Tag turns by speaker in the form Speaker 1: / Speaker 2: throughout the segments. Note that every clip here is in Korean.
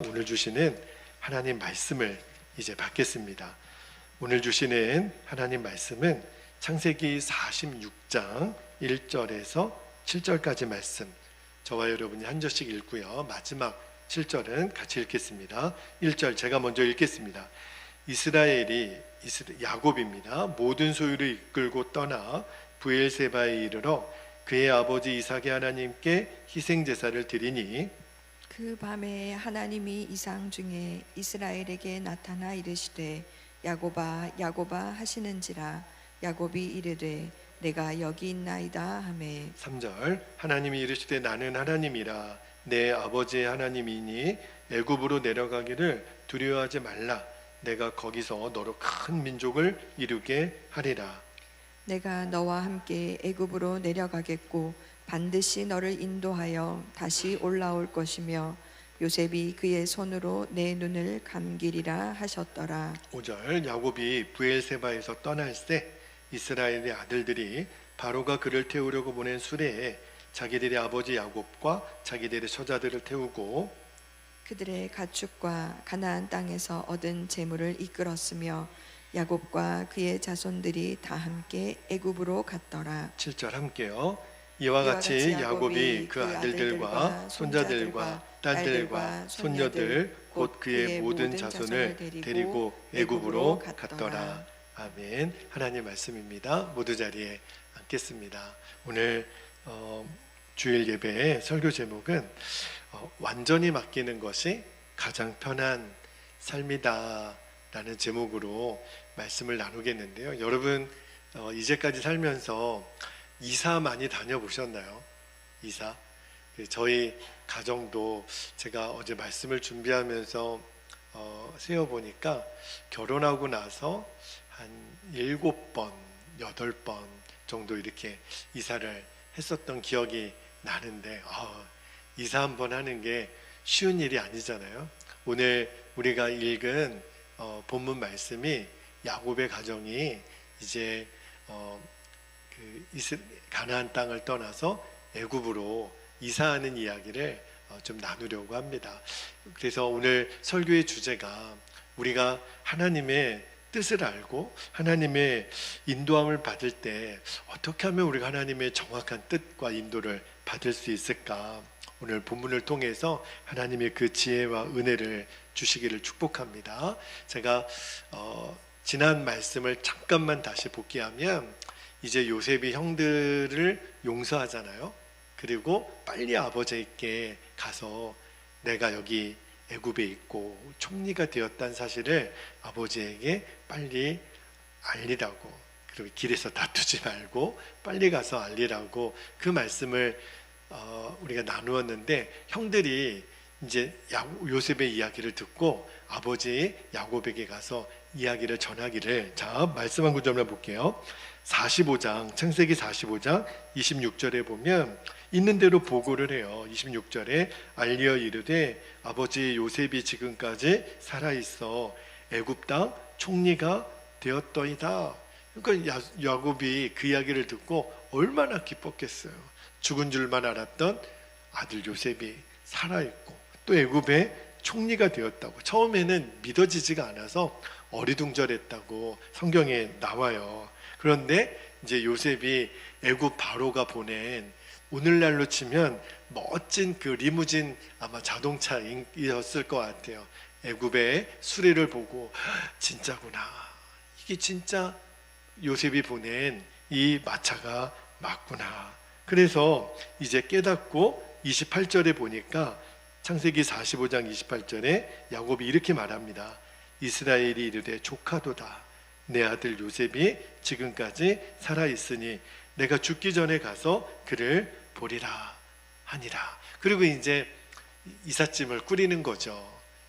Speaker 1: 오늘 주시는 하나님 말씀을 이제 받겠습니다. 오늘 주시는 하나님 말씀은 창세기 46장 1절에서 7절까지 말씀, 저와 여러분이 한 절씩 읽고요, 마지막 7절은 같이 읽겠습니다. 1절 제가 먼저 읽겠습니다. 야곱입니다. 모든 소유를 이끌고 떠나 브엘세바에 이르러 그의 아버지 이삭의 하나님께 희생제사를 드리니,
Speaker 2: 그 밤에 하나님이 이상 중에 이스라엘에게 나타나 이르시되 야곱아 야곱아 하시는지라. 야곱이 이르되 내가 여기 있나이다 하매.
Speaker 1: 3절 하나님이 이르시되 나는 하나님이라 내 아버지의 하나님이니 애굽으로 내려가기를 두려워하지 말라. 내가 거기서 너로 큰 민족을 이루게 하리라.
Speaker 2: 내가 너와 함께 애굽으로 내려가겠고 반드시 너를 인도하여 다시 올라올 것이며 요셉이 그의 손으로 내 눈을 감기리라 하셨더라.
Speaker 1: 5절 야곱이 브엘세바에서 떠날새 이스라엘의 아들들이 바로가 그를 태우려고 보낸 수레에 자기들의 아버지 야곱과 자기들의 처자들을 태우고
Speaker 2: 그들의 가축과 가나안 땅에서 얻은 재물을 이끌었으며 야곱과 그의 자손들이 다 함께 애굽으로 갔더라.
Speaker 1: 7절 함께요. 이와 같이 야곱이 그 아들들과 손자들과 딸들과 손녀들 곧 그의 모든 자손을 데리고 애굽으로 갔더라. 아멘. 하나님 말씀입니다. 모두 자리에 앉겠습니다. 오늘 주일 예배의 설교 제목은 완전히 맡기는 것이 가장 편한 삶이다 라는 제목으로 말씀을 나누겠는데요. 여러분 이제까지 살면서 이사 많이 다녀보셨나요? 이사? 저희 가정도 제가 어제 말씀을 준비하면서 세어보니까 결혼하고 나서 한 7번, 8번 정도 이렇게 이사를 했었던 기억이 나는데 이사 한번 하는 게 쉬운 일이 아니잖아요. 오늘 우리가 읽은 본문 말씀이 야곱의 가정이 이제 가나안 땅을 떠나서 애굽으로 이사하는 이야기를 좀 나누려고 합니다. 그래서 오늘 설교의 주제가 우리가 하나님의 뜻을 알고 하나님의 인도함을 받을 때 어떻게 하면 우리가 하나님의 정확한 뜻과 인도를 받을 수 있을까? 오늘 본문을 통해서 하나님의 그 지혜와 은혜를 주시기를 축복합니다. 제가 지난 말씀을 잠깐만 다시 복기하면 이제 요셉이 형들을 용서하잖아요. 그리고 빨리 아버지께 가서 내가 여기 애굽에 있고 총리가 되었다는 사실을 아버지에게 빨리 알리라고, 그리고 길에서 다투지 말고 빨리 가서 알리라고 그 말씀을 우리가 나누었는데, 형들이 이제 요셉의 이야기를 듣고 아버지 야곱에게 가서 이야기를 전하기를, 자 말씀 한 구절만 볼게요. 45장 창세기 45장 26절에 보면 있는 대로 보고를 해요. 26절에 알리어 이르되 아버지 요셉이 지금까지 살아있어 애굽 땅 총리가 되었더이다. 그러니까 야곱이 그 이야기를 듣고 얼마나 기뻤겠어요. 죽은 줄만 알았던 아들 요셉이 살아있고 또 애굽의 총리가 되었다고. 처음에는 믿어지지가 않아서 어리둥절했다고 성경에 나와요. 그런데 이제 요셉이 애굽 바로가 보낸, 오늘날로 치면 멋진 그 리무진 아마 자동차이었을 것 같아요. 애굽의 수레를 보고 진짜구나, 이게 진짜 요셉이 보낸 이 마차가 맞구나. 그래서 이제 깨닫고 28절에 보니까 창세기 45장 28절에 야곱이 이렇게 말합니다. 이스라엘이 이르되 조카도다. 내 아들 요셉이 지금까지 살아있으니 내가 죽기 전에 가서 그를 보리라 하니라. 그리고 이제 이삿짐을 꾸리는 거죠.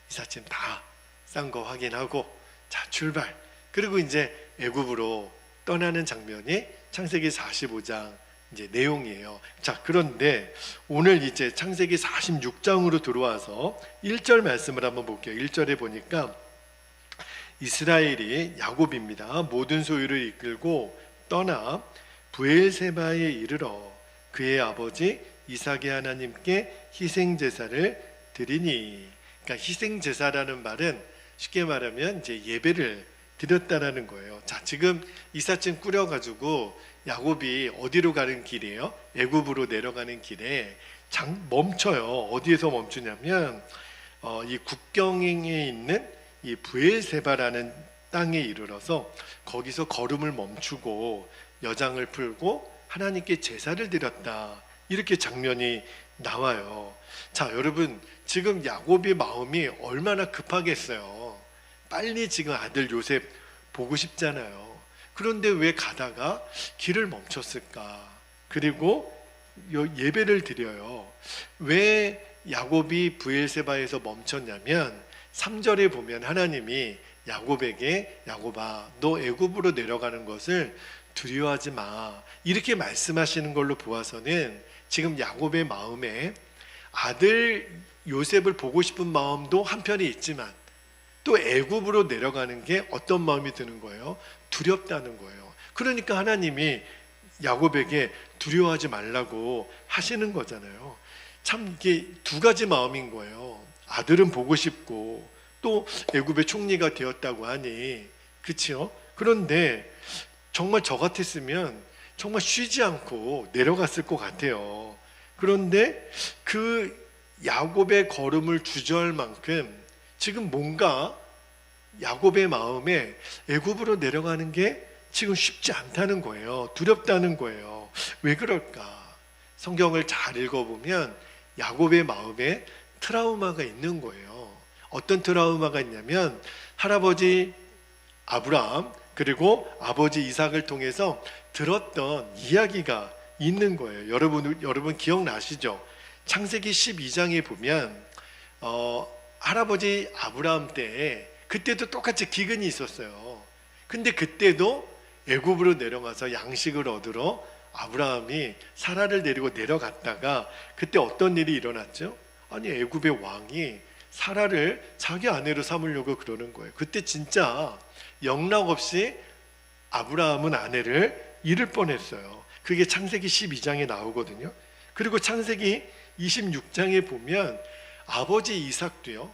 Speaker 1: 이삿짐 다 싼 거 확인하고 자 출발. 그리고 이제 애굽으로 떠나는 장면이 창세기 45장 이제 내용이에요. 자, 그런데 오늘 이제 창세기 46장으로 들어와서 1절 말씀을 한번 볼게요. 1절에 보니까 이스라엘이 야곱입니다. 모든 소유를 이끌고 떠나 브엘세바에 이르러 그의 아버지 이삭의 하나님께 희생제사를 드리니. 그러니까 희생 제사라는 말은 쉽게 말하면 이제 예배를 드렸다라는 거예요. 자, 지금 이삿짐 꾸려 가지고 야곱이 어디로 가는 길이에요? 애굽으로 내려가는 길에 멈춰요. 어디에서 멈추냐면 이 국경에 있는 이 브엘세바라는 땅에 이르러서 거기서 걸음을 멈추고 여장을 풀고 하나님께 제사를 드렸다. 이렇게 장면이 나와요. 자, 여러분, 지금 야곱의 마음이 얼마나 급하겠어요. 빨리 지금 아들 요셉 보고 싶잖아요. 그런데 왜 가다가 길을 멈췄을까? 그리고 예배를 드려요. 왜 야곱이 브엘세바에서 멈췄냐면 3절에 보면 하나님이 야곱에게 야곱아, 너 애굽으로 내려가는 것을 두려워하지 마. 이렇게 말씀하시는 걸로 보아서는 지금 야곱의 마음에 아들 요셉을 보고 싶은 마음도 한편에 있지만 또 애굽으로 내려가는 게 어떤 마음이 드는 거예요? 두렵다는 거예요. 그러니까 하나님이 야곱에게 두려워하지 말라고 하시는 거잖아요. 참 이게 두 가지 마음인 거예요. 아들은 보고 싶고 또 애굽의 총리가 되었다고 하니, 그렇죠? 그런데 정말 저 같았으면 정말 쉬지 않고 내려갔을 것 같아요. 그런데 그 야곱의 걸음을 주저할 만큼 지금 뭔가 야곱의 마음에 애굽으로 내려가는 게 지금 쉽지 않다는 거예요. 두렵다는 거예요. 왜 그럴까? 성경을 잘 읽어보면 야곱의 마음에 트라우마가 있는 거예요. 어떤 트라우마가 있냐면 할아버지 아브라함 그리고 아버지 이삭을 통해서 들었던 이야기가 있는 거예요. 여러분 기억나시죠? 창세기 12장에 보면 할아버지 아브라함 때에 그때도 똑같이 기근이 있었어요. 근데 그때도 애굽으로 내려가서 양식을 얻으러 아브라함이 사라를 데리고 내려갔다가 그때 어떤 일이 일어났죠? 아니, 애굽의 왕이 사라를 자기 아내로 삼으려고 그러는 거예요. 그때 진짜 영락없이 아브라함은 아내를 잃을 뻔했어요. 그게 창세기 12장에 나오거든요. 그리고 창세기 26장에 보면 아버지 이삭도요,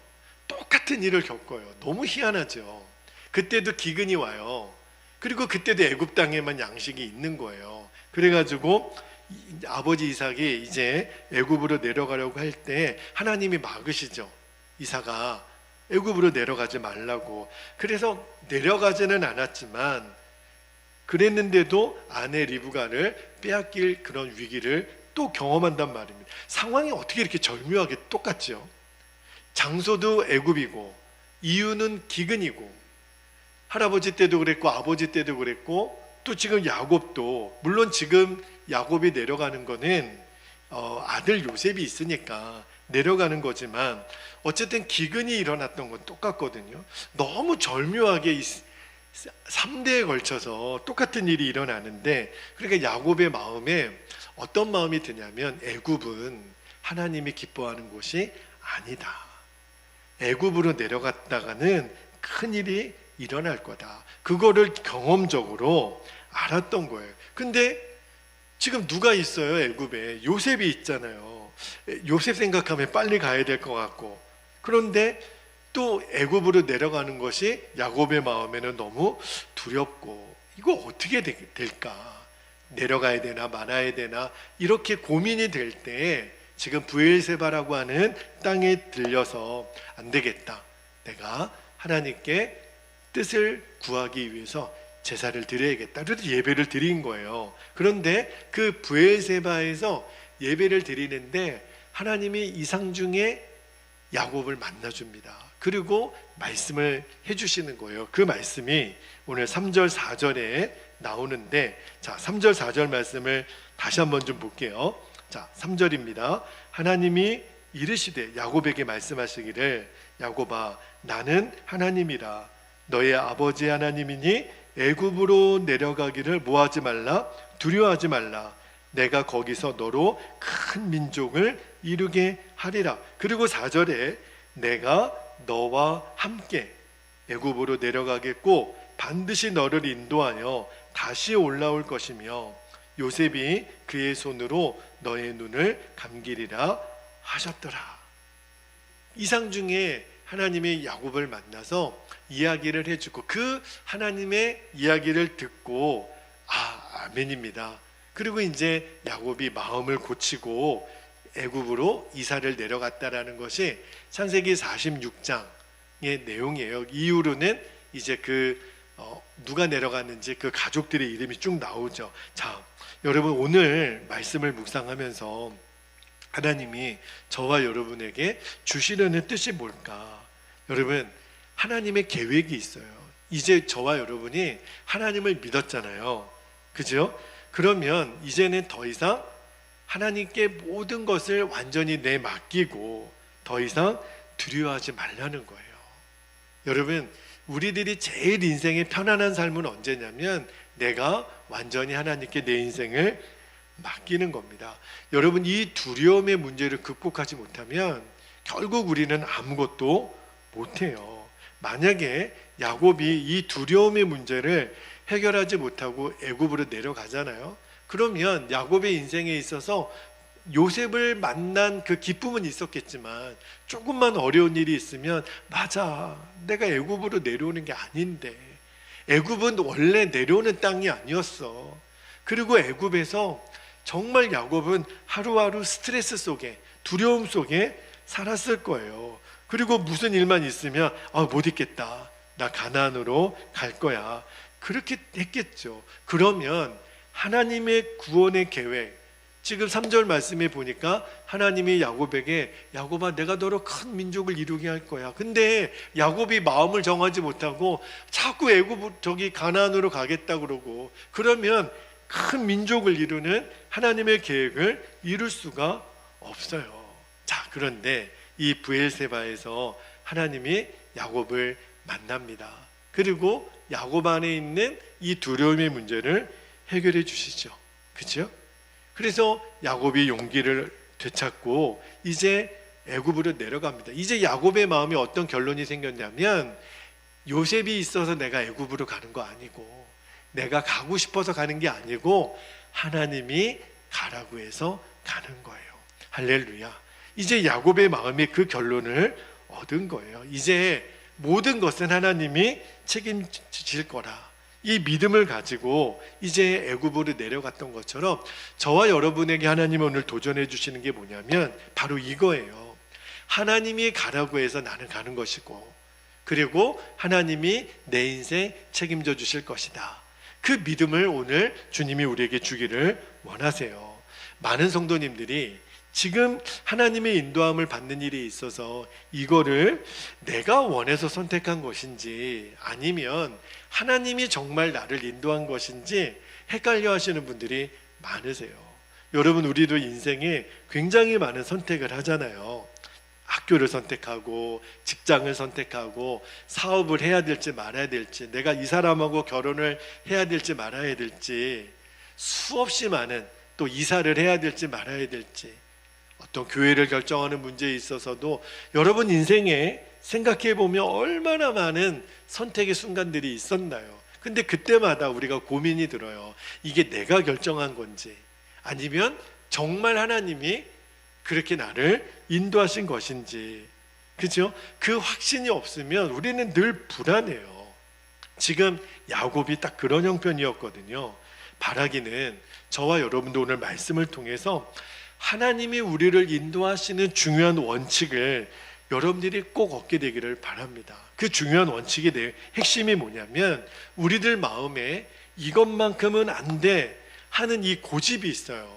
Speaker 1: 똑같은 일을 겪어요. 너무 희한하죠. 그때도 기근이 와요. 그리고 그때도 애굽 땅에만 양식이 있는 거예요. 그래가지고 아버지 이삭이 이제 애굽으로 내려가려고 할 때 하나님이 막으시죠. 이삭아, 애굽으로 내려가지 말라고. 그래서 내려가지는 않았지만 그랬는데도 아내 리브가를 빼앗길 그런 위기를 또 경험한단 말입니다. 상황이 어떻게 이렇게 절묘하게 똑같죠? 장소도 애굽이고 이유는 기근이고 할아버지 때도 그랬고 아버지 때도 그랬고 또 지금 야곱도, 물론 지금 야곱이 내려가는 거는 아들 요셉이 있으니까 내려가는 거지만 어쨌든 기근이 일어났던 건 똑같거든요. 너무 절묘하게 3대에 걸쳐서 똑같은 일이 일어나는데, 그러니까 야곱의 마음에 어떤 마음이 드냐면 애굽은 하나님이 기뻐하는 곳이 아니다. 애굽으로 내려갔다가는 큰일이 일어날 거다. 그거를 경험적으로 알았던 거예요. 근데 지금 누가 있어요? 애굽에 요셉이 있잖아요. 요셉 생각하면 빨리 가야 될 것 같고, 그런데 또 애굽으로 내려가는 것이 야곱의 마음에는 너무 두렵고, 이거 어떻게 될까? 내려가야 되나 말아야 되나 이렇게 고민이 될 때 지금 브엘세바라고 하는 땅에 들려서 안 되겠다, 내가 하나님께 뜻을 구하기 위해서 제사를 드려야겠다. 그래서 예배를 드린 거예요. 그런데 그 브엘세바에서 예배를 드리는데 하나님이 이상 중에 야곱을 만나줍니다. 그리고 말씀을 해주시는 거예요. 그 말씀이 오늘 3절 4절에 나오는데, 자, 3절 4절 말씀을 다시 한번 좀 볼게요. 자, 3절입니다. 하나님이 이르시되 야곱에게 말씀하시기를, 야곱아, 나는 하나님이라. 너의 아버지 하나님이니 애굽으로 내려가기를 뭐하지 말라, 두려워하지 말라. 내가 거기서 너로 큰 민족을 이루게 하리라. 그리고 4절에 내가 너와 함께 애굽으로 내려가겠고 반드시 너를 인도하여 다시 올라올 것이며 요셉이 그의 손으로 너의 눈을 감기리라 하셨더라. 이상 중에 하나님의 야곱을 만나서 이야기를 해주고 그 하나님의 이야기를 듣고 아멘입니다. 그리고 이제 야곱이 마음을 고치고 애굽으로 이사를 내려갔다라는 것이 창세기 46장의 내용이에요. 이후로는 이제 누가 내려갔는지 그 가족들의 이름이 쭉 나오죠. 자, 여러분 오늘 말씀을 묵상하면서 하나님이 저와 여러분에게 주시려는 뜻이 뭘까? 여러분, 하나님의 계획이 있어요. 이제 저와 여러분이 하나님을 믿었잖아요. 그죠? 그러면 이제는 더 이상 하나님께 모든 것을 완전히 내맡기고 더 이상 두려워하지 말라는 거예요. 여러분, 우리들이 제일 인생의 편안한 삶은 언제냐면 내가 완전히 하나님께 내 인생을 맡기는 겁니다. 여러분, 이 두려움의 문제를 극복하지 못하면 결국 우리는 아무것도 못해요. 만약에 야곱이 이 두려움의 문제를 해결하지 못하고 애굽으로 내려가잖아요. 그러면 야곱의 인생에 있어서 요셉을 만난 그 기쁨은 있었겠지만 조금만 어려운 일이 있으면 맞아, 내가 애굽으로 내려오는 게 아닌데, 애굽은 원래 내려오는 땅이 아니었어. 그리고 애굽에서 정말 야곱은 하루하루 스트레스 속에, 두려움 속에 살았을 거예요. 그리고 무슨 일만 있으면 못 있겠다, 나 가나안으로 갈 거야, 그렇게 했겠죠. 그러면 하나님의 구원의 계획, 지금 3절 말씀에 보니까 하나님이 야곱에게 야곱아, 내가 너로 큰 민족을 이루게 할 거야. 근데 야곱이 마음을 정하지 못하고 자꾸 애굽 가나안으로 가겠다 그러고, 그러면 큰 민족을 이루는 하나님의 계획을 이룰 수가 없어요. 자, 그런데 이 브엘세바에서 하나님이 야곱을 만납니다. 그리고 야곱 안에 있는 이 두려움의 문제를 해결해 주시죠. 그렇죠? 그래서 야곱이 용기를 되찾고 이제 애굽으로 내려갑니다. 이제 야곱의 마음에 어떤 결론이 생겼냐면, 요셉이 있어서 내가 애굽으로 가는 거 아니고, 내가 가고 싶어서 가는 게 아니고 하나님이 가라고 해서 가는 거예요. 할렐루야. 이제 야곱의 마음에 그 결론을 얻은 거예요. 이제 모든 것은 하나님이 책임질 거라, 이 믿음을 가지고 이제 애굽으로 내려갔던 것처럼 저와 여러분에게 하나님이 오늘 도전해 주시는 게 뭐냐면 바로 이거예요. 하나님이 가라고 해서 나는 가는 것이고, 그리고 하나님이 내 인생 책임져 주실 것이다. 그 믿음을 오늘 주님이 우리에게 주기를 원하세요. 많은 성도님들이 지금 하나님의 인도함을 받는 일이 있어서 이거를 내가 원해서 선택한 것인지 아니면 하나님이 정말 나를 인도한 것인지 헷갈려 하시는 분들이 많으세요. 여러분, 우리도 인생에 굉장히 많은 선택을 하잖아요. 학교를 선택하고 직장을 선택하고 사업을 해야 될지 말아야 될지, 내가 이 사람하고 결혼을 해야 될지 말아야 될지, 수없이 많은 또 이사를 해야 될지 말아야 될지, 어떤 교회를 결정하는 문제에 있어서도 여러분 인생에 생각해 보면 얼마나 많은 선택의 순간들이 있었나요? 근데 그때마다 우리가 고민이 들어요. 이게 내가 결정한 건지 아니면 정말 하나님이 그렇게 나를 인도하신 것인지. 그죠? 그 확신이 없으면 우리는 늘 불안해요. 지금 야곱이 딱 그런 형편이었거든요. 바라기는 저와 여러분도 오늘 말씀을 통해서 하나님이 우리를 인도하시는 중요한 원칙을 여러분들이 꼭 얻게 되기를 바랍니다. 그 중요한 원칙의 핵심이 뭐냐면, 우리들 마음에 이것만큼은 안 돼 하는 이 고집이 있어요.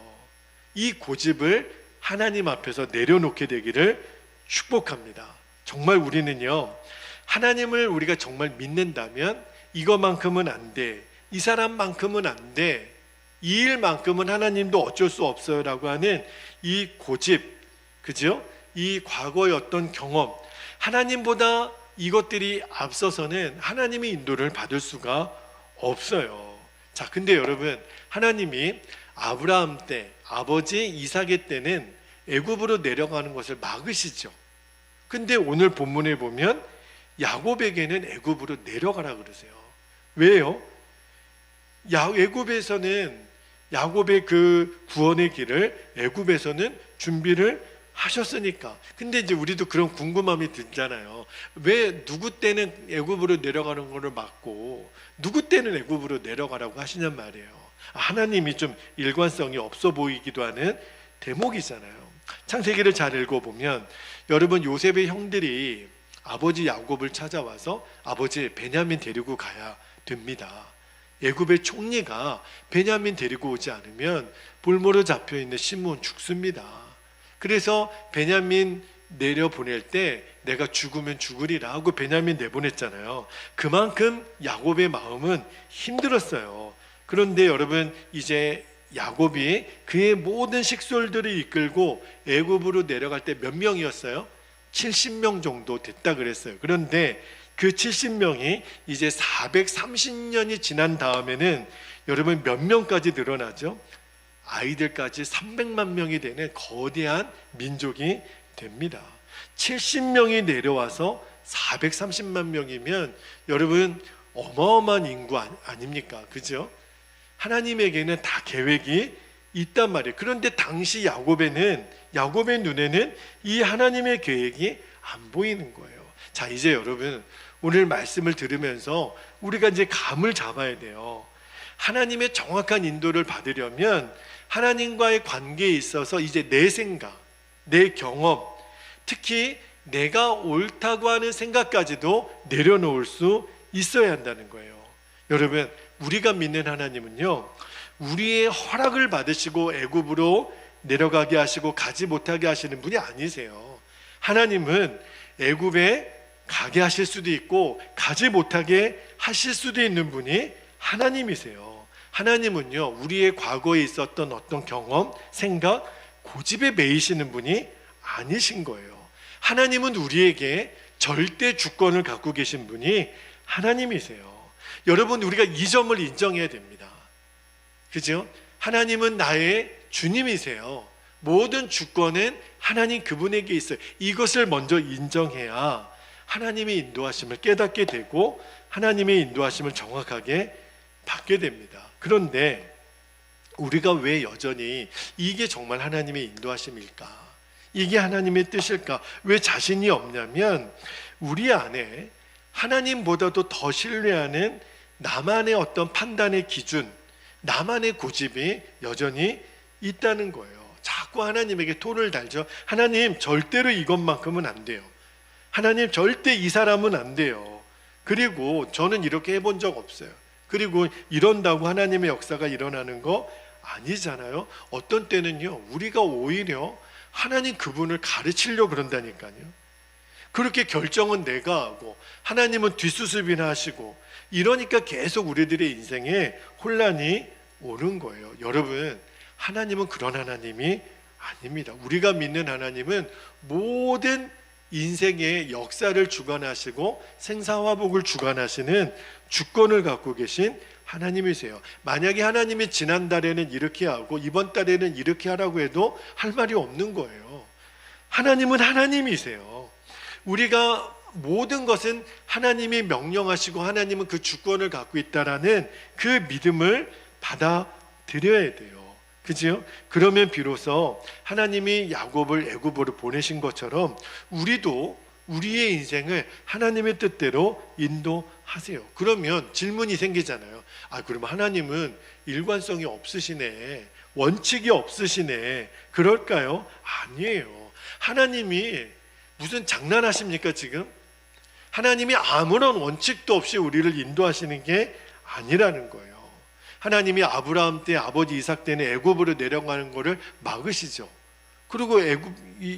Speaker 1: 이 고집을 하나님 앞에서 내려놓게 되기를 축복합니다. 정말 우리는요, 하나님을 우리가 정말 믿는다면 이것만큼은 안 돼, 이 사람만큼은 안 돼, 이 일만큼은 하나님도 어쩔 수 없어요 라고 하는 이 고집, 그죠? 이 과거의 어떤 경험, 하나님보다 이것들이 앞서서는 하나님의 인도를 받을 수가 없어요. 자, 근데 여러분, 하나님이 아브라함 때, 아버지 이삭의 때는 애굽으로 내려가는 것을 막으시죠. 근데 오늘 본문에 보면 야곱에게는 애굽으로 내려가라 그러세요. 왜요? 애굽에서는 야곱의 그 구원의 길을 애굽에서는 준비를 하셨으니까. 근데 이제 우리도 그런 궁금함이 들잖아요. 왜 누구 때는 애굽으로 내려가는 거를 막고 누구 때는 애굽으로 내려가라고 하시냔 말이에요. 하나님이 좀 일관성이 없어 보이기도 하는 대목이잖아요. 창세기를 잘 읽어보면 여러분, 요셉의 형들이 아버지 야곱을 찾아와서 아버지 베냐민 데리고 가야 됩니다. 애굽의 총리가 베냐민 데리고 오지 않으면 볼모로 잡혀있는 시므온 죽습니다. 그래서 베냐민 내려보낼 때 내가 죽으면 죽으리라 하고 베냐민 내보냈잖아요. 그만큼 야곱의 마음은 힘들었어요. 그런데 여러분, 이제 야곱이 그의 모든 식솔들을 이끌고 애굽으로 내려갈 때 몇 명이었어요? 70명 정도 됐다 그랬어요. 그런데 그 70명이 이제 430년이 지난 다음에는 여러분 몇 명까지 늘어나죠? 아이들까지 300만 명이 되는 거대한 민족이 됩니다. 70명이 내려와서 430만 명이면 여러분 어마어마한 인구 아닙니까? 그죠? 하나님에게는 다 계획이 있단 말이에요. 그런데 당시 야곱의 눈에는 이 하나님의 계획이 안 보이는 거예요. 자, 이제 여러분 오늘 말씀을 들으면서 우리가 이제 감을 잡아야 돼요. 하나님의 정확한 인도를 받으려면 하나님과의 관계에 있어서 이제 내 생각, 내 경험, 특히 내가 옳다고 하는 생각까지도 내려놓을 수 있어야 한다는 거예요. 여러분, 우리가 믿는 하나님은요, 우리의 허락을 받으시고 애굽으로 내려가게 하시고 가지 못하게 하시는 분이 아니세요. 하나님은 애굽에 가게 하실 수도 있고 가지 못하게 하실 수도 있는 분이 하나님이세요. 하나님은요, 우리의 과거에 있었던 어떤 경험, 생각, 고집에 매이시는 분이 아니신 거예요. 하나님은 우리에게 절대 주권을 갖고 계신 분이 하나님이세요. 여러분, 우리가 이 점을 인정해야 됩니다. 그죠? 하나님은 나의 주님이세요. 모든 주권은 하나님 그분에게 있어요. 이것을 먼저 인정해야 하나님의 인도하심을 깨닫게 되고 하나님의 인도하심을 정확하게 받게 됩니다. 그런데 우리가 왜 여전히 이게 정말 하나님의 인도하심일까? 이게 하나님의 뜻일까? 왜 자신이 없냐면 우리 안에 하나님보다도 더 신뢰하는 나만의 어떤 판단의 기준, 나만의 고집이 여전히 있다는 거예요. 자꾸 하나님에게 토를 달죠. 하나님, 절대로 이것만큼은 안 돼요. 하나님, 절대 이 사람은 안 돼요. 그리고 저는 이렇게 해본 적 없어요. 그리고 이런다고 하나님의 역사가 일어나는 거 아니잖아요. 어떤 때는요, 우리가 오히려 하나님 그분을 가르치려고 그런다니까요. 그렇게 결정은 내가 하고 하나님은 뒷수습이나 하시고, 이러니까 계속 우리들의 인생에 혼란이 오는 거예요. 여러분, 하나님은 그런 하나님이 아닙니다. 우리가 믿는 하나님은 모든 인생의 역사를 주관하시고 생사화복을 주관하시는 주권을 갖고 계신 하나님이세요. 만약에 하나님이 지난달에는 이렇게 하고 이번 달에는 이렇게 하라고 해도 할 말이 없는 거예요. 하나님은 하나님이세요. 우리가 모든 것은 하나님이 명령하시고 하나님은 그 주권을 갖고 있다라는 그 믿음을 받아들여야 돼요. 그죠? 그러면 비로소 하나님이 야곱을 애굽으로 보내신 것처럼 우리도 우리의 인생을 하나님의 뜻대로 인도하세요. 그러면 질문이 생기잖아요. 그러면 하나님은 일관성이 없으시네, 원칙이 없으시네, 그럴까요? 아니에요. 하나님이 무슨 장난하십니까 지금? 하나님이 아무런 원칙도 없이 우리를 인도하시는 게 아니라는 거예요. 하나님이 아브라함 때, 아버지 이삭 때는 애굽으로 내려가는 것을 막으시죠. 그리고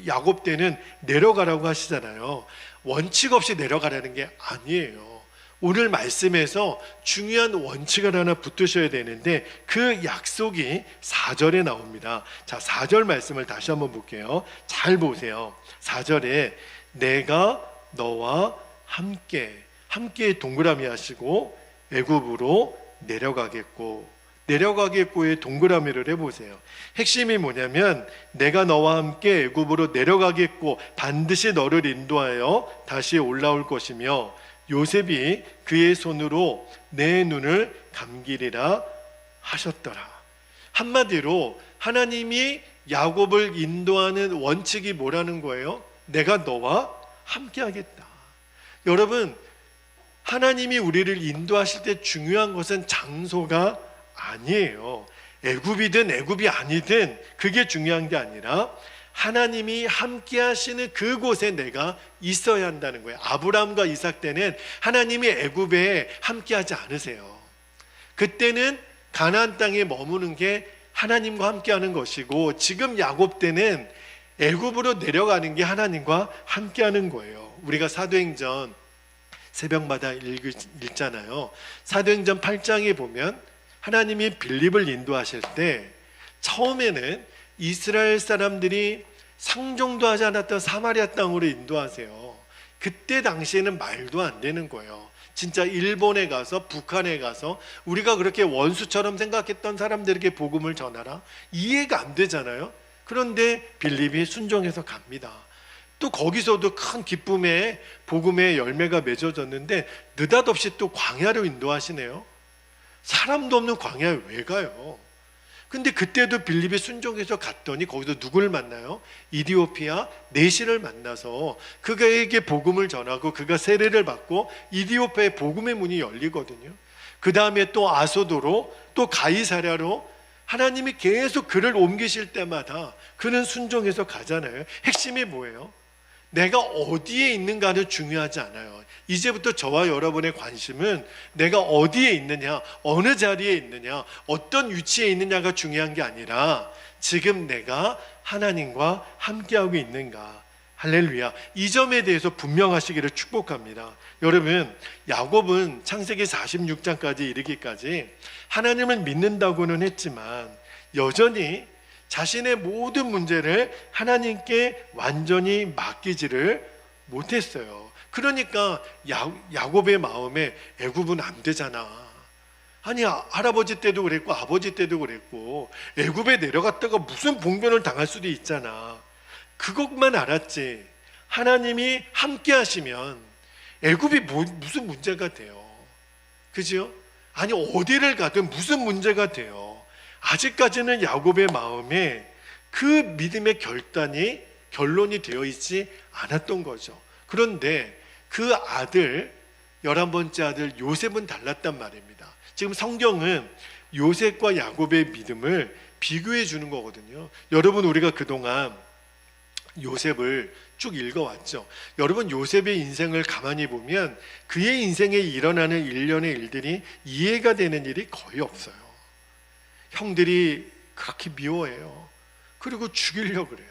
Speaker 1: 야곱 때는 내려가라고 하시잖아요. 원칙 없이 내려가라는 게 아니에요. 오늘 말씀에서 중요한 원칙을 하나 붙으셔야 되는데 그 약속이 4절에 나옵니다. 자, 4절 말씀을 다시 한번 볼게요. 잘 보세요. 4절에 내가 너와 함께 동그라미 하시고 애굽으로 내려가겠고의 동그라미를 해보세요. 핵심이 뭐냐면 내가 너와 함께 애굽으로 내려가겠고 반드시 너를 인도하여 다시 올라올 것이며 요셉이 그의 손으로 내 눈을 감기리라 하셨더라. 한마디로 하나님이 야곱을 인도하는 원칙이 뭐라는 거예요? 내가 너와 함께 하겠다. 여러분, 하나님이 우리를 인도하실 때 중요한 것은 장소가 아니에요. 애굽이든 애굽이 아니든 그게 중요한 게 아니라 하나님이 함께 하시는 그곳에 내가 있어야 한다는 거예요. 아브라함과 이삭 때는 하나님이 애굽에 함께 하지 않으세요. 그때는 가나안 땅에 머무는 게 하나님과 함께 하는 것이고, 지금 야곱 때는 애굽으로 내려가는 게 하나님과 함께 하는 거예요. 우리가 사도행전 새벽마다 읽잖아요. 사도행전 8장에 보면 하나님이 빌립을 인도하실 때 처음에는 이스라엘 사람들이 상종도 하지 않았던 사마리아 땅으로 인도하세요. 그때 당시에는 말도 안 되는 거예요. 진짜 일본에 가서, 북한에 가서 우리가 그렇게 원수처럼 생각했던 사람들에게 복음을 전하라? 이해가 안 되잖아요. 그런데 빌립이 순종해서 갑니다. 또 거기서도 큰 기쁨의 복음의 열매가 맺어졌는데 느닷없이 또 광야로 인도하시네요. 사람도 없는 광야에 왜 가요? 근데 그때도 빌립이 순종해서 갔더니 거기서 누구를 만나요? 이디오피아 내시를 만나서 그에게 복음을 전하고 그가 세례를 받고 이디오피아의 복음의 문이 열리거든요. 그 다음에 또 아소도로, 또 가이사랴로 하나님이 계속 그를 옮기실 때마다 그는 순종해서 가잖아요. 핵심이 뭐예요? 내가 어디에 있는가는 중요하지 않아요. 이제부터 저와 여러분의 관심은 내가 어디에 있느냐, 어느 자리에 있느냐, 어떤 위치에 있느냐가 중요한 게 아니라 지금 내가 하나님과 함께하고 있는가. 할렐루야. 이 점에 대해서 분명하시기를 축복합니다. 여러분, 야곱은 창세기 46장까지 이르기까지 하나님을 믿는다고는 했지만 여전히 자신의 모든 문제를 하나님께 완전히 맡기지를 못했어요. 그러니까 야곱의 마음에 애굽은 안 되잖아. 아니, 할아버지 때도 그랬고 아버지 때도 그랬고 애굽에 내려갔다가 무슨 봉변을 당할 수도 있잖아. 그것만 알았지. 하나님이 함께 하시면 애굽이 무슨 문제가 돼요. 그죠? 아니, 어디를 가든 무슨 문제가 돼요. 아직까지는 야곱의 마음에 그 믿음의 결론이 되어 있지 않았던 거죠. 그런데 그 아들, 11번째 아들 요셉은 달랐단 말입니다. 지금 성경은 요셉과 야곱의 믿음을 비교해 주는 거거든요. 여러분, 우리가 그동안 요셉을 쭉 읽어왔죠. 여러분, 요셉의 인생을 가만히 보면 그의 인생에 일어나는 일련의 일들이 이해가 되는 일이 거의 없어요. 형들이 그렇게 미워해요. 그리고 죽이려고 그래요.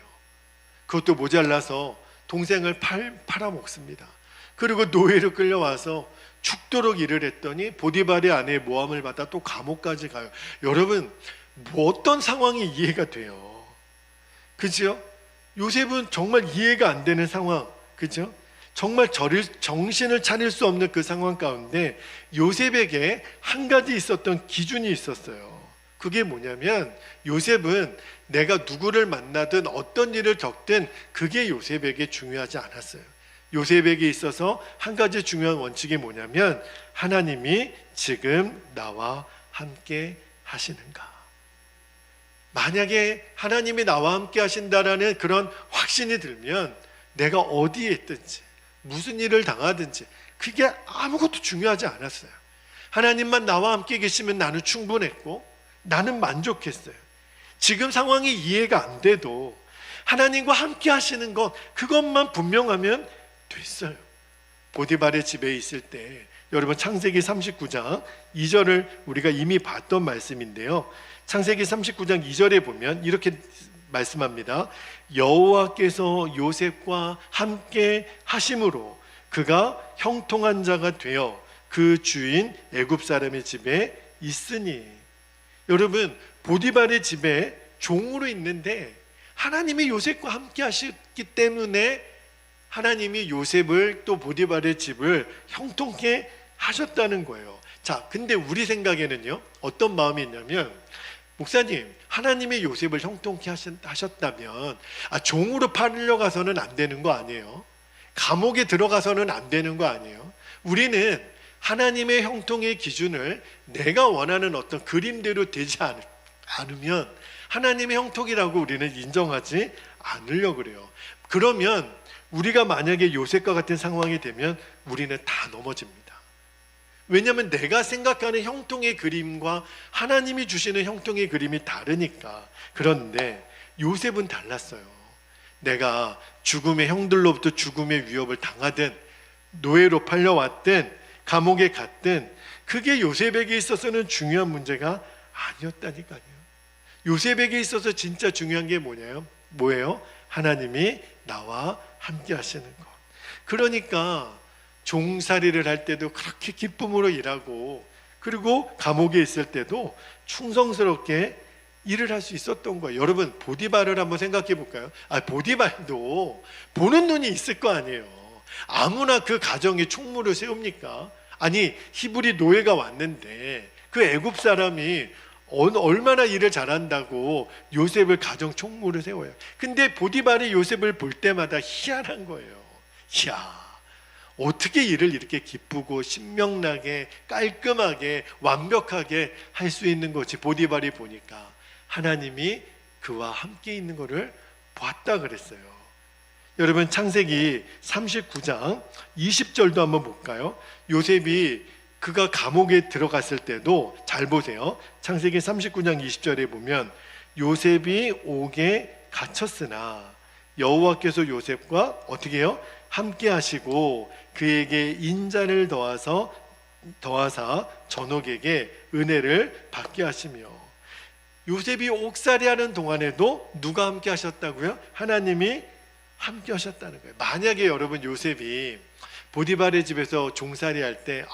Speaker 1: 그것도 모자라서 동생을 팔아먹습니다. 그리고 노예로 끌려와서 죽도록 일을 했더니 보디발의 아내 모함을 받아 또 감옥까지 가요. 여러분, 뭐 어떤 상황이 이해가 돼요? 그죠? 요셉은 정말 이해가 안 되는 상황, 그죠? 정말 정신을 차릴 수 없는 그 상황 가운데 요셉에게 한 가지 있었던 기준이 있었어요. 그게 뭐냐면 요셉은 내가 누구를 만나든 어떤 일을 겪든 그게 요셉에게 중요하지 않았어요. 요셉에게 있어서 한 가지 중요한 원칙이 뭐냐면 하나님이 지금 나와 함께 하시는가. 만약에 하나님이 나와 함께 하신다라는 그런 확신이 들면 내가 어디에 있든지 무슨 일을 당하든지 그게 아무것도 중요하지 않았어요. 하나님만 나와 함께 계시면 나는 충분했고 나는 만족했어요. 지금 상황이 이해가 안 돼도 하나님과 함께 하시는 것, 그것만 분명하면 됐어요. 보디발의 집에 있을 때 여러분, 창세기 39장 2절을 우리가 이미 봤던 말씀인데요. 창세기 39장 2절에 보면 이렇게 말씀합니다. 여호와께서 요셉과 함께 하심으로 그가 형통한 자가 되어 그 주인 애굽 사람의 집에 있으니. 여러분, 보디발의 집에 종으로 있는데 하나님이 요셉과 함께 하셨기 때문에 하나님이 요셉을 또 보디발의 집을 형통케 하셨다는 거예요. 자, 근데 우리 생각에는요, 어떤 마음이 있냐면, 목사님, 하나님이 요셉을 형통케 하셨다면 종으로 팔려가서는 안 되는 거 아니에요? 감옥에 들어가서는 안 되는 거 아니에요? 우리는 하나님의 형통의 기준을 내가 원하는 어떤 그림대로 되지 않으면 하나님의 형통이라고 우리는 인정하지 않으려고 그래요. 그러면 우리가 만약에 요셉과 같은 상황이 되면 우리는 다 넘어집니다. 왜냐하면 내가 생각하는 형통의 그림과 하나님이 주시는 형통의 그림이 다르니까. 그런데 요셉은 달랐어요. 내가 죽음의 형들로부터 죽음의 위협을 당하든 노예로 팔려왔든 감옥에 갔든 그게 요셉에게 있어서는 중요한 문제가 아니었다니까요. 요셉에게 있어서 진짜 중요한 게 뭐예요? 하나님이 나와 함께 하시는 것. 그러니까 종살이를 할 때도 그렇게 기쁨으로 일하고, 그리고 감옥에 있을 때도 충성스럽게 일을 할 수 있었던 거예요. 여러분, 보디발을 한번 생각해 볼까요? 보디발도 보는 눈이 있을 거 아니에요. 아무나 그 가정에 총무를 세웁니까? 아니, 히브리 노예가 왔는데 그 애굽 사람이 얼마나 일을 잘한다고 요셉을 가정 총무를 세워요. 근데 보디발이 요셉을 볼 때마다 희한한 거예요. 이야, 어떻게 일을 이렇게 기쁘고 신명나게 깔끔하게 완벽하게 할 수 있는 거지. 보디발이 보니까 하나님이 그와 함께 있는 것을 봤다 그랬어요. 여러분, 창세기 39장 20절도 한번 볼까요? 요셉이 그가 감옥에 들어갔을 때도 잘 보세요. 창세기 39장 20절에 보면 요셉이 옥에 갇혔으나 여호와께서 요셉과 어떻게 해요? 함께 하시고 그에게 인자를 더하사 전옥에게 은혜를 받게 하시며. 요셉이 옥살이 하는 동안에도 누가 함께 하셨다고요? 하나님이 함께 하셨다는 거예요. 만약에 여러분 요셉이 보디발의 집에서 종살이 할 때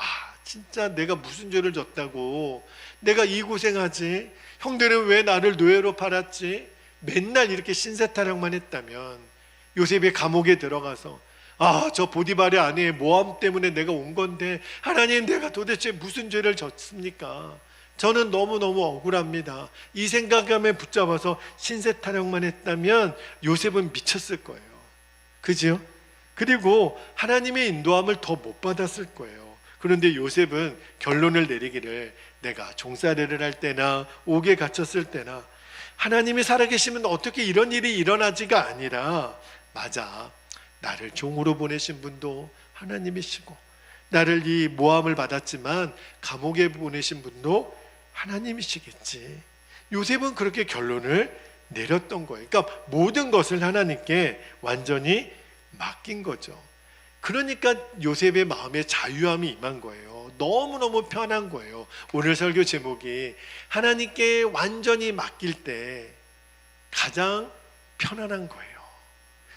Speaker 1: 진짜 내가 무슨 죄를 졌다고 내가 이 고생하지, 형들은 왜 나를 노예로 팔았지, 맨날 이렇게 신세타령만 했다면 요셉이 감옥에 들어가서 저 보디발의 아내의 모함 때문에 내가 온 건데 하나님, 내가 도대체 무슨 죄를 졌습니까? 저는 너무너무 억울합니다. 이 생각감에 붙잡아서 신세타령만 했다면 요셉은 미쳤을 거예요. 그죠? 그리고 하나님의 인도함을 더 못 받았을 거예요. 그런데 요셉은 결론을 내리기를, 내가 종살이를 할 때나 옥에 갇혔을 때나 하나님이 살아계시면 어떻게 이런 일이 일어나지가 아니라, 맞아, 나를 종으로 보내신 분도 하나님이시고 나를 이 모함을 받았지만 감옥에 보내신 분도 하나님이시겠지. 요셉은 그렇게 결론을 내렸던 거예요. 그러니까 모든 것을 하나님께 완전히 맡긴 거죠. 그러니까 요셉의 마음에 자유함이 임한 거예요. 너무너무 편한 거예요. 오늘 설교 제목이 하나님께 완전히 맡길 때 가장 편안한 거예요.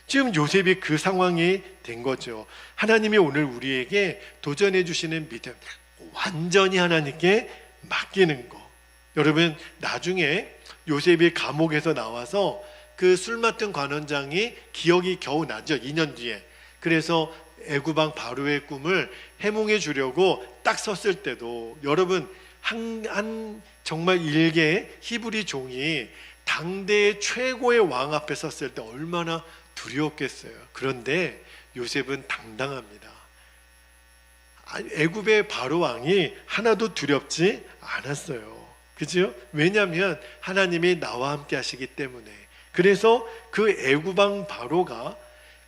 Speaker 1: 지금 요셉이 그 상황이 된 거죠. 하나님이 오늘 우리에게 도전해 주시는 믿음, 완전히 하나님께 맡기는 거. 여러분, 나중에 요셉이 감옥에서 나와서 그 술 맡은 관원장이 기억이 겨우 나죠. 2년 뒤에. 그래서 애굽왕 바로의 꿈을 해몽해 주려고 딱 섰을 때도, 여러분, 한 정말 일개 히브리 종이 당대의 최고의 왕 앞에 섰을 때 얼마나 두려웠겠어요. 그런데 요셉은 당당합니다. 애굽의 바로 왕이 하나도 두렵지 않았어요. 그죠? 왜냐하면 하나님이 나와 함께 하시기 때문에. 그래서 그 애굽 왕 바로가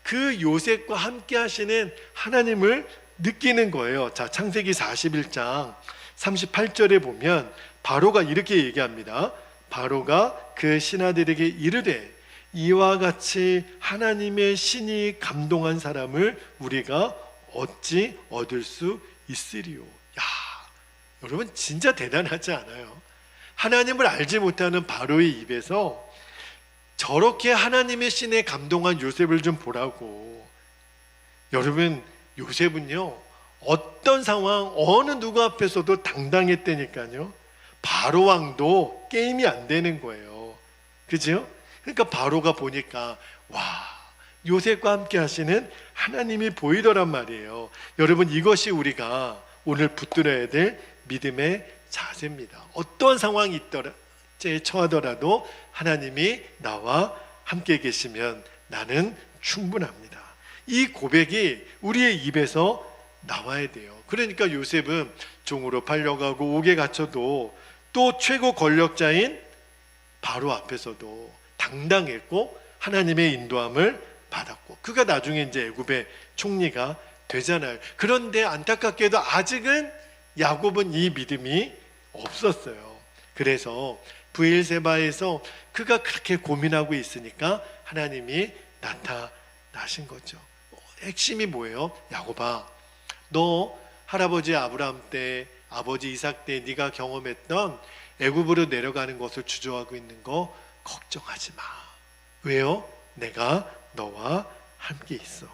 Speaker 1: 그 요셉과 함께 하시는 하나님을 느끼는 거예요. 자, 창세기 41장 38절에 보면 바로가 이렇게 얘기합니다. 바로가 그 신하들에게 이르되, 이와 같이 하나님의 신이 감동한 사람을 우리가 어찌 얻을 수 있으리요. 야, 여러분, 진짜 대단하지 않아요? 하나님을 알지 못하는 바로의 입에서 저렇게 하나님의 신에 감동한 요셉을 좀 보라고. 여러분, 요셉은요, 어떤 상황, 어느 누구 앞에서도 당당했다니까요. 바로 왕도 게임이 안 되는 거예요. 그죠? 그러니까 바로가 보니까 와, 요셉과 함께 하시는 하나님이 보이더란 말이에요. 여러분, 이것이 우리가 오늘 붙들어야 될 믿음의 자세입니다. 어떤 상황이 처하더라도 하나님이 나와 함께 계시면 나는 충분합니다. 이 고백이 우리의 입에서 나와야 돼요. 그러니까 요셉은 종으로 팔려가고 옥에 갇혀도 또 최고 권력자인 바로 앞에서도 당당했고 하나님의 인도함을 받았고 그가 나중에 이제 애굽의 총리가 되잖아요. 그런데 안타깝게도 아직은 야곱은 이 믿음이 없었어요. 그래서 브엘세바에서 그가 그렇게 고민하고 있으니까 하나님이 나타나신 거죠. 핵심이 뭐예요? 야곱아, 너 할아버지 아브라함 때, 아버지 이삭 때 네가 경험했던 애굽으로 내려가는 것을 주저하고 있는 거 걱정하지 마. 왜요? 내가 너와 함께 있어.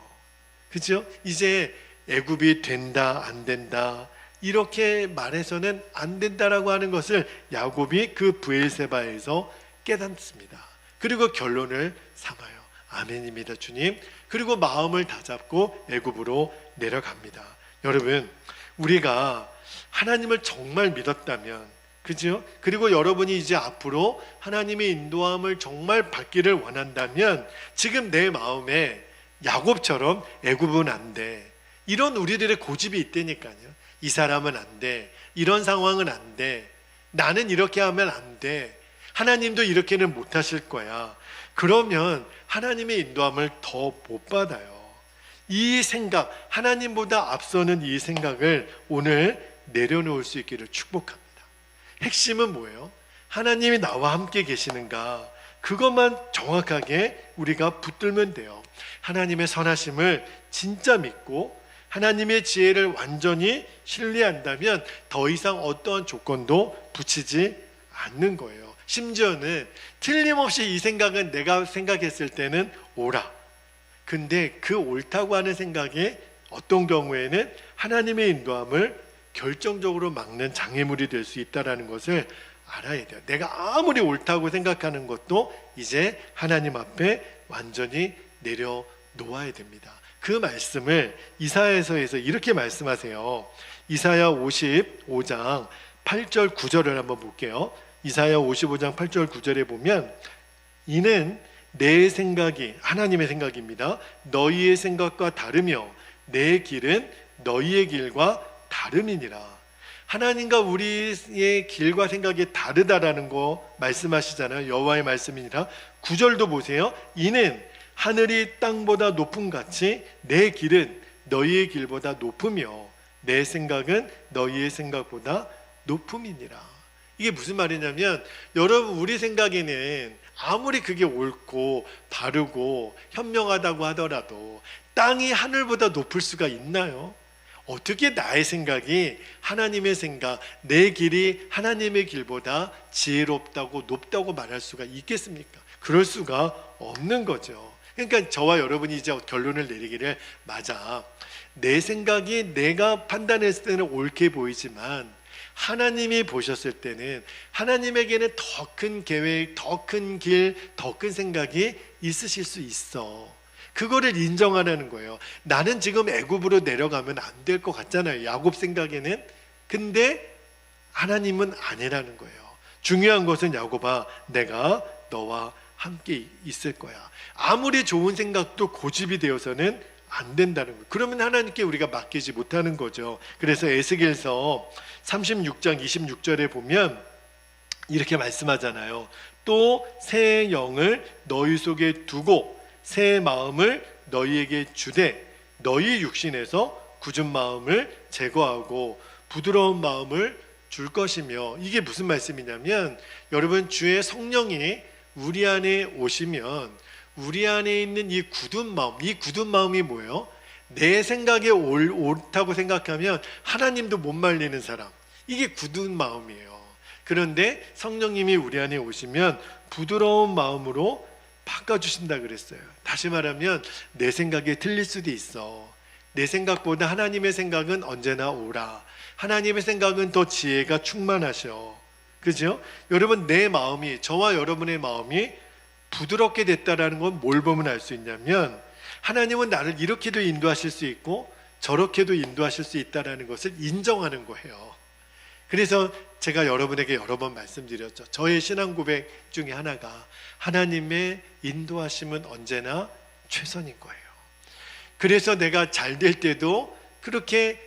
Speaker 1: 그죠? 이제 애굽이 된다 안 된다 이렇게 말해서는 안 된다라고 하는 것을 야곱이 그 브엘세바에서 깨닫습니다. 그리고 결론을 삼아요. 아멘입니다, 주님. 그리고 마음을 다잡고 애굽으로 내려갑니다. 여러분, 우리가 하나님을 정말 믿었다면, 그죠? 그리고 여러분이 이제 앞으로 하나님의 인도함을 정말 받기를 원한다면 지금 내 마음에 야곱처럼 애굽은 안 돼, 이런 우리들의 고집이 있다니까요. 이 사람은 안 돼, 이런 상황은 안 돼, 나는 이렇게 하면 안 돼, 하나님도 이렇게는 못 하실 거야. 그러면 하나님의 인도함을 더 못 받아요. 이 생각, 하나님보다 앞서는 이 생각을 오늘 내려놓을 수 있기를 축복합니다. 핵심은 뭐예요? 하나님이 나와 함께 계시는가, 그것만 정확하게 우리가 붙들면 돼요. 하나님의 선하심을 진짜 믿고 하나님의 지혜를 완전히 신뢰한다면 더 이상 어떠한 조건도 붙이지 않는 거예요. 심지어는 틀림없이 이 생각은 내가 생각했을 때는 옳아. 근데 그 옳다고 하는 생각이 어떤 경우에는 하나님의 인도함을 결정적으로 막는 장애물이 될 수 있다는 것을 알아야 돼요. 내가 아무리 옳다고 생각하는 것도 이제 하나님 앞에 완전히 내려놓아야 됩니다. 그 말씀을 이사야서에서 이렇게 말씀하세요. 이사야 55장 8절 9절을 한번 볼게요. 이사야 55장 8절 9절에 보면 이는 내 생각이, 하나님의 생각입니다, 너희의 생각과 다르며 내 길은 너희의 길과 다름이니라. 하나님과 우리의 길과 생각이 다르다라는 거 말씀하시잖아요. 여호와의 말씀이니라. 9절도 보세요. 이는 하늘이 땅보다 높음 같이 내 길은 너희의 길보다 높으며 내 생각은 너희의 생각보다 높음이니라. 이게 무슨 말이냐면, 여러분, 우리 생각에는 아무리 그게 옳고 바르고 현명하다고 하더라도 땅이 하늘보다 높을 수가 있나요? 어떻게 나의 생각이 하나님의 생각, 내 길이 하나님의 길보다 지혜롭다고 높다고 말할 수가 있겠습니까? 그럴 수가 없는 거죠. 그러니까 저와 여러분이 이제 결론을 내리기를, 맞아, 내 생각이 내가 판단했을 때는 옳게 보이지만 하나님이 보셨을 때는 하나님에게는 더 큰 계획, 더 큰 길, 더 큰 생각이 있으실 수 있어. 그거를 인정하라는 거예요. 나는 지금 애굽으로 내려가면 안 될 것 같잖아요, 야곱 생각에는. 근데 하나님은 아니라는 거예요. 중요한 것은, 야곱아, 내가 너와 함께 있을 거야. 아무리 좋은 생각도 고집이 되어서는 안 된다는 거예요. 그러면 하나님께 우리가 맡기지 못하는 거죠. 그래서 에스겔서 36장 26절에 보면 이렇게 말씀하잖아요. 또 새 영을 너희 속에 두고 새 마음을 너희에게 주되 너희 육신에서 굳은 마음을 제거하고 부드러운 마음을 줄 것이며. 이게 무슨 말씀이냐면, 여러분, 주의 성령이 우리 안에 오시면 우리 안에 있는 이 굳은 마음, 이 굳은 마음이 뭐예요? 내 생각에 옳다고 생각하면 하나님도 못 말리는 사람, 이게 굳은 마음이에요. 그런데 성령님이 우리 안에 오시면 부드러운 마음으로 바꿔주신다 그랬어요. 다시 말하면 내 생각이 틀릴 수도 있어. 내 생각보다 하나님의 생각은 언제나 옳아. 하나님의 생각은 더 지혜가 충만하셔. 그죠? 여러분, 내 마음이, 저와 여러분의 마음이 부드럽게 됐다라는 건 뭘 보면 알 수 있냐면, 하나님은 나를 이렇게도 인도하실 수 있고 저렇게도 인도하실 수 있다는 것을 인정하는 거예요. 그래서 제가 여러분에게 여러 번 말씀드렸죠. 저의 신앙 고백 중에 하나가, 하나님의 인도하심은 언제나 최선인 거예요. 그래서 내가 잘 될 때도 그렇게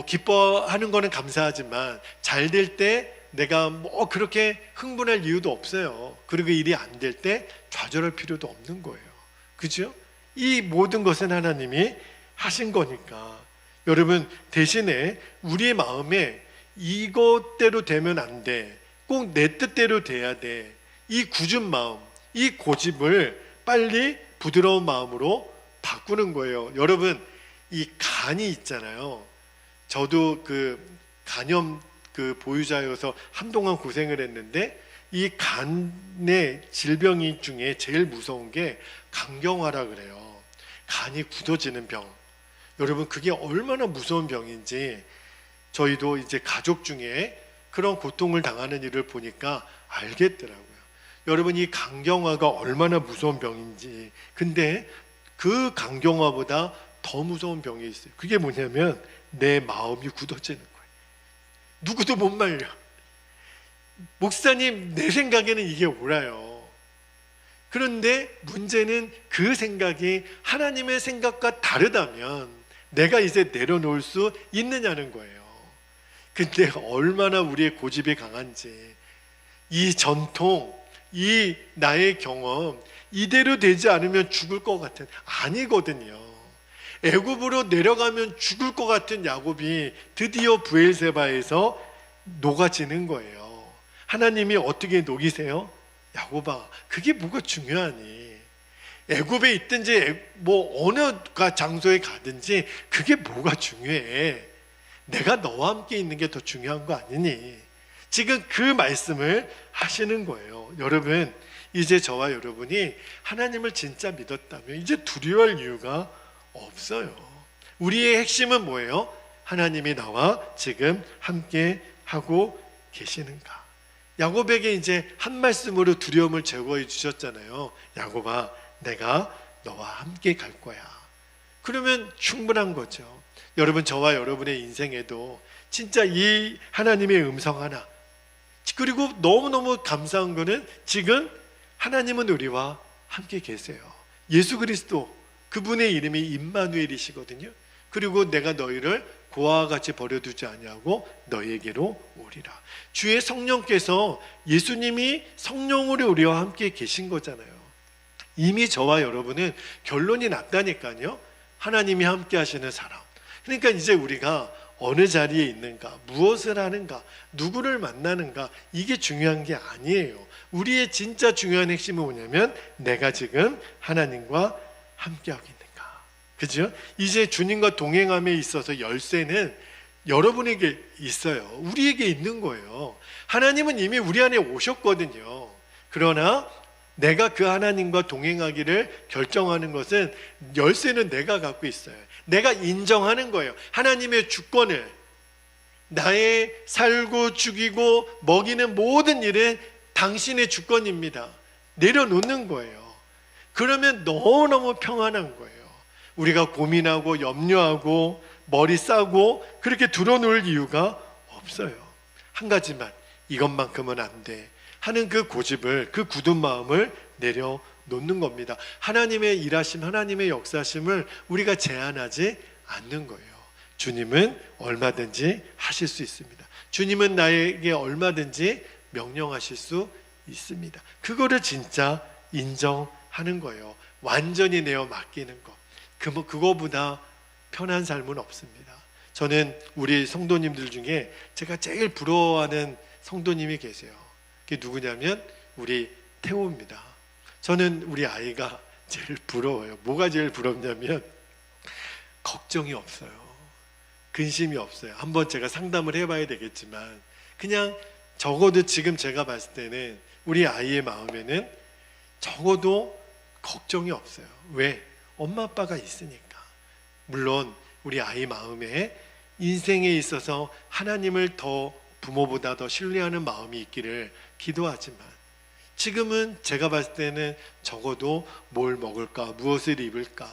Speaker 1: 기뻐하는 거는 감사하지만, 잘 될 때 내가 뭐 그렇게 흥분할 이유도 없어요. 그리고 일이 안 될 때 좌절할 필요도 없는 거예요. 그죠? 이 모든 것은 하나님이 하신 거니까. 여러분, 대신에 우리의 마음에 이것대로 되면 안 돼, 꼭 내 뜻대로 돼야 돼, 이 굳은 마음, 이 고집을 빨리 부드러운 마음으로 바꾸는 거예요. 여러분, 이 간이 있잖아요. 저도 그 간염 보유자여서 한동안 고생을 했는데, 이 간의 질병이 중에 제일 무서운 게 간경화라 그래요. 간이 굳어지는 병. 여러분, 그게 얼마나 무서운 병인지 저희도 이제 가족 중에 그런 고통을 당하는 일을 보니까 알겠더라고요. 여러분, 이 간경화가 얼마나 무서운 병인지. 근데 그 간경화보다 더 무서운 병이 있어요. 그게 뭐냐면 내 마음이 굳어지는 거예요. 누구도 못 말려. 목사님, 내 생각에는 이게 옳아요. 그런데 문제는 그 생각이 하나님의 생각과 다르다면 내가 이제 내려놓을 수 있느냐는 거예요. 근데 얼마나 우리의 고집이 강한지, 이 전통, 이 나의 경험 이대로 되지 않으면 죽을 것 같은, 아니거든요. 애굽으로 내려가면 죽을 것 같은 야곱이 드디어 부엘세바에서 녹아지는 거예요. 하나님이 어떻게 녹이세요? 야곱아, 그게 뭐가 중요하니? 애굽에 있든지 뭐 어느 장소에 가든지 그게 뭐가 중요해? 내가 너와 함께 있는 게 더 중요한 거 아니니? 지금 그 말씀을 하시는 거예요. 여러분, 이제 저와 여러분이 하나님을 진짜 믿었다면 이제 두려워할 이유가 없어요. 우리의 핵심은 뭐예요? 하나님이 나와 지금 함께 하고 계시는가? 야곱에게 이제 한 말씀으로 두려움을 제거해 주셨잖아요. 야곱아, 내가 너와 함께 갈 거야. 그러면 충분한 거죠. 여러분, 저와 여러분의 인생에도 진짜 이 하나님의 음성 하나, 그리고 너무너무 감사한 거는 지금 하나님은 우리와 함께 계세요. 예수 그리스도, 그분의 이름이 임마누엘이시거든요. 그리고 내가 너희를 고아와 같이 버려두지 아니하고 너희에게로 오리라. 주의 성령께서, 예수님이 성령으로 우리와 함께 계신 거잖아요. 이미 저와 여러분은 결론이 났다니까요. 하나님이 함께 하시는 사람. 그러니까 이제 우리가 어느 자리에 있는가, 무엇을 하는가, 누구를 만나는가, 이게 중요한 게 아니에요. 우리의 진짜 중요한 핵심은 뭐냐면 내가 지금 하나님과 함께하고 있는가. 그죠? 이제 주님과 동행함에 있어서 열쇠는 여러분에게 있어요. 우리에게 있는 거예요. 하나님은 이미 우리 안에 오셨거든요. 그러나 내가 그 하나님과 동행하기를 결정하는 것은, 열쇠는 내가 갖고 있어요. 내가 인정하는 거예요. 하나님의 주권을. 나의 살고 죽이고 먹이는 모든 일은 당신의 주권입니다. 내려놓는 거예요. 그러면 너무너무 평안한 거예요. 우리가 고민하고 염려하고 머리 싸고 그렇게 들어놓을 이유가 없어요. 한 가지만, 이것만큼은 안 돼 하는 그 고집을, 그 굳은 마음을 내려놓는 겁니다. 하나님의 일하심, 하나님의 역사심을 우리가 제한하지 않는 거예요. 주님은 얼마든지 하실 수 있습니다. 주님은 나에게 얼마든지 명령하실 수 있습니다. 그거를 진짜 인정하는 거예요. 완전히 내어 맡기는 것. 그거보다 편한 삶은 없습니다. 저는 우리 성도님들 중에 제가 제일 부러워하는 성도님이 계세요. 그게 누구냐면 우리 태호입니다. 저는 우리 아이가 제일 부러워요. 뭐가 제일 부럽냐면 걱정이 없어요. 근심이 없어요. 한번 제가 상담을 해봐야 되겠지만, 그냥 적어도 지금 제가 봤을 때는 우리 아이의 마음에는 적어도 걱정이 없어요. 왜? 엄마 아빠가 있으니까. 물론 우리 아이 마음에 인생에 있어서 하나님을 더, 부모보다 더 신뢰하는 마음이 있기를 기도하지만, 지금은 제가 봤을 때는 적어도 뭘 먹을까, 무엇을 입을까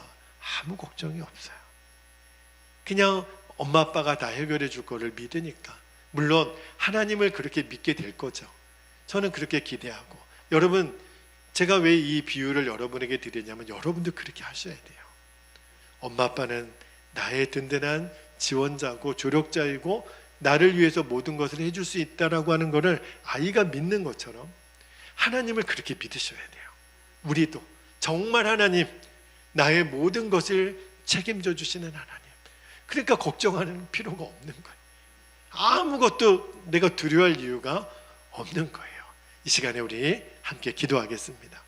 Speaker 1: 아무 걱정이 없어요. 그냥 엄마 아빠가 다 해결해 줄 거를 믿으니까. 물론 하나님을 그렇게 믿게 될 거죠. 저는 그렇게 기대하고. 여러분, 제가 왜 이 비유를 여러분에게 드리냐면 여러분도 그렇게 하셔야 돼요. 엄마 아빠는 나의 든든한 지원자고 조력자이고 나를 위해서 모든 것을 해줄 수 있다라고 하는 것을 아이가 믿는 것처럼 하나님을 그렇게 믿으셔야 돼요. 우리도 정말 하나님, 나의 모든 것을 책임져 주시는 하나님, 그러니까 걱정하는 필요가 없는 거예요. 아무것도 내가 두려워할 이유가 없는 거예요. 이 시간에 우리 함께 기도하겠습니다.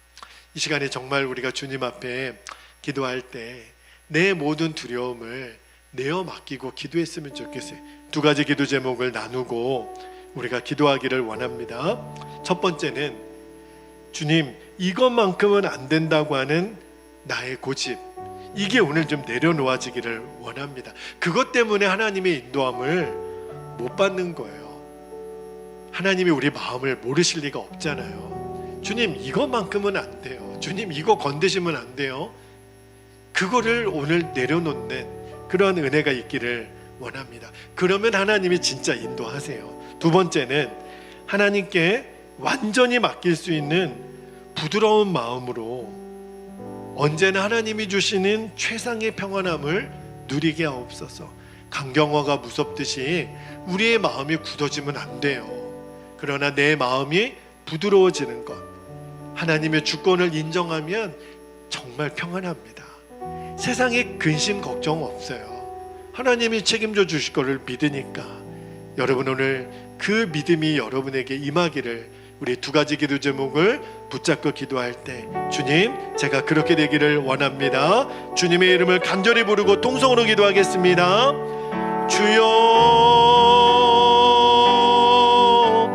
Speaker 1: 이 시간에 정말 우리가 주님 앞에 기도할 때 내 모든 두려움을 내어 맡기고 기도했으면 좋겠어요. 두 가지 기도 제목을 나누고 우리가 기도하기를 원합니다. 첫 번째는 주님, 이것만큼은 안 된다고 하는 나의 고집, 이게 오늘 좀 내려놓아지기를 원합니다. 그것 때문에 하나님의 인도함을 못 받는 거예요. 하나님이 우리 마음을 모르실 리가 없잖아요. 주님, 이것만큼은 안 돼요. 주님, 이거 건드시면 안 돼요. 그거를 오늘 내려놓는 그런 은혜가 있기를 원합니다. 그러면 하나님이 진짜 인도하세요. 두 번째는 하나님께 완전히 맡길 수 있는 부드러운 마음으로 언제나 하나님이 주시는 최상의 평안함을 누리게 하옵소서. 강경화가 무섭듯이 우리의 마음이 굳어지면 안 돼요. 그러나 내 마음이 부드러워지는 것, 하나님의 주권을 인정하면 정말 평안합니다. 세상에 근심 걱정 없어요. 하나님이 책임져 주실 것을 믿으니까. 여러분, 오늘 그 믿음이 여러분에게 임하기를 우리 두 가지 기도 제목을 붙잡고 기도할 때, 주님, 제가 그렇게 되기를 원합니다. 주님의 이름을 간절히 부르고 통성으로 기도하겠습니다. 주여